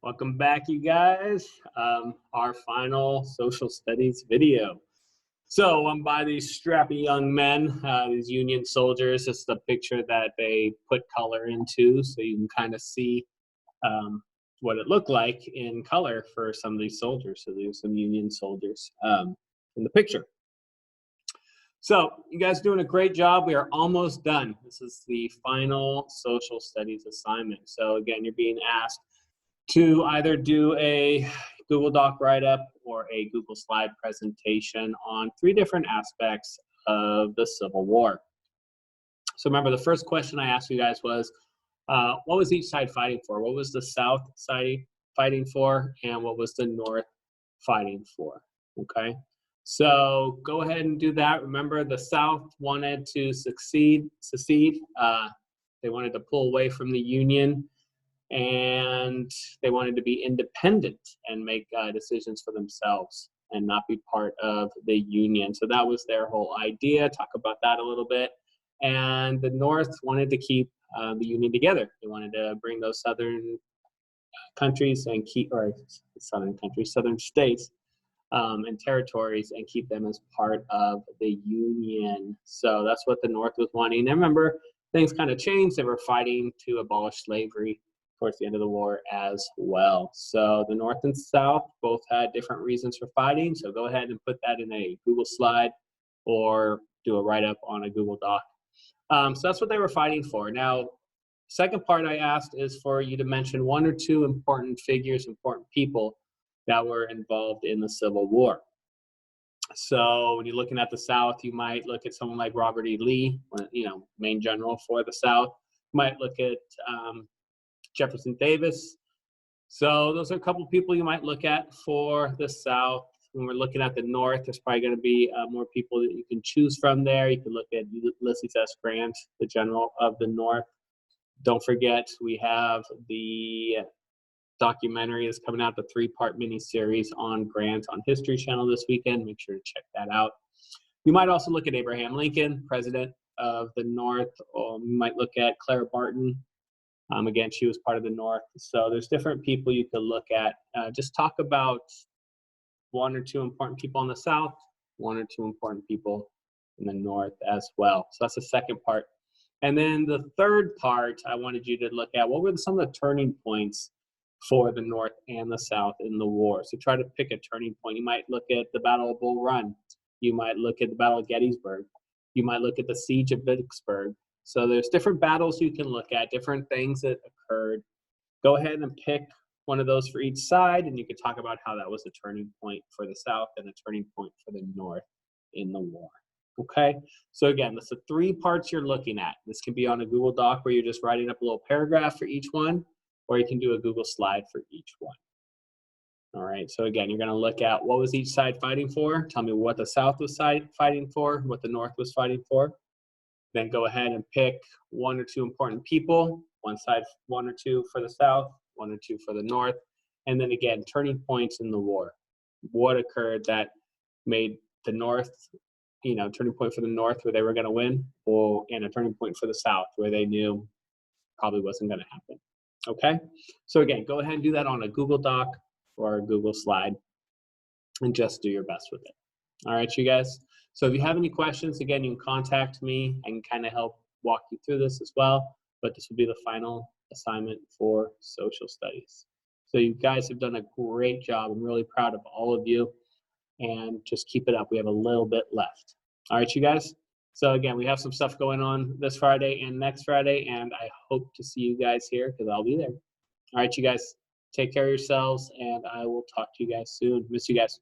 Welcome back, you guys. Our final social studies video. So I'm by these strappy young men, these Union soldiers. This is the picture that they put color into, so you can kind of see what it looked like in color for some of these soldiers. So there's some Union soldiers in the picture. So you guys are doing a great job. We are almost done. This is the final social studies assignment. So again, you're being asked to either do a Google Doc write-up or a Google slide presentation on 3 different aspects of the Civil War. So remember, the first question I asked you guys was, what was each side fighting for? What was the South side fighting for, and what was the North fighting for? Okay, so go ahead and do that. Remember, the South wanted to secede. They wanted to pull away from the Union, and they wanted to be independent and make decisions for themselves and not be part of the Union. So that was their whole idea. Talk about that a little bit. And the North wanted to keep the Union together. They wanted to bring those southern countries and southern states and territories and keep them as part of the Union. So that's what the North was wanting. And remember, things kind of changed. They were fighting to abolish slavery towards the end of the war as well. So the North and South both had different reasons for fighting. So go ahead and put that in a Google slide or do a write-up on a Google Doc. So that's what they were fighting for. Now, second part I asked is for you to mention 1 or 2 important figures, important people that were involved in the Civil War. So when you're looking at the South, you might look at someone like Robert E. Lee, main general for the South. You might look at Jefferson Davis. So those are a couple people you might look at for the South. When we're looking at the North, there's probably going to be more people that you can choose from there. You can look at Ulysses S. Grant, the general of the North. Don't forget, we have the documentary that's coming out, the 3-part miniseries on Grant on History Channel this weekend. Make sure to check that out. You might also look at Abraham Lincoln, president of the North. You might look at Clara Barton. Again, she was part of the North. So there's different people you could look at. Just talk about 1 or 2 important people in the South, 1 or 2 important people in the North as well. So that's the second part. And then the third part, I wanted you to look at what were some of the turning points for the North and the South in the war. So try to pick a turning point. You might look at the Battle of Bull Run. You might look at the Battle of Gettysburg. You might look at the Siege of Vicksburg. So there's different battles you can look at, different things that occurred. Go ahead and pick one of those for each side, and you can talk about how that was a turning point for the South and a turning point for the North in the war. Okay, so again, that's the 3 parts you're looking at. This can be on a Google Doc where you're just writing up a little paragraph for each one, or you can do a Google slide for each one. All right, so again, you're going to look at what was each side fighting for. Tell me what the South was fighting for, what the North was fighting for. Then go ahead and pick 1 or 2 important people, one side, 1 or 2 for the South, 1 or 2 for the North. And then again, turning points in the war. What occurred that made the North, turning point for the North where they were going to win, and a turning point for the South where they knew probably wasn't going to happen. Okay? So again, go ahead and do that on a Google Doc or a Google slide and just do your best with it. All right, you guys? So if you have any questions, again, you can contact me. I can kind of help walk you through this as well, but this will be the final assignment for social studies. So you guys have done a great job. I'm really proud of all of you, and just keep it up. We have a little bit left. All right, you guys? So again, we have some stuff going on this Friday and next Friday, and I hope to see you guys here because I'll be there. All right, you guys, take care of yourselves, and I will talk to you guys soon. Miss you guys.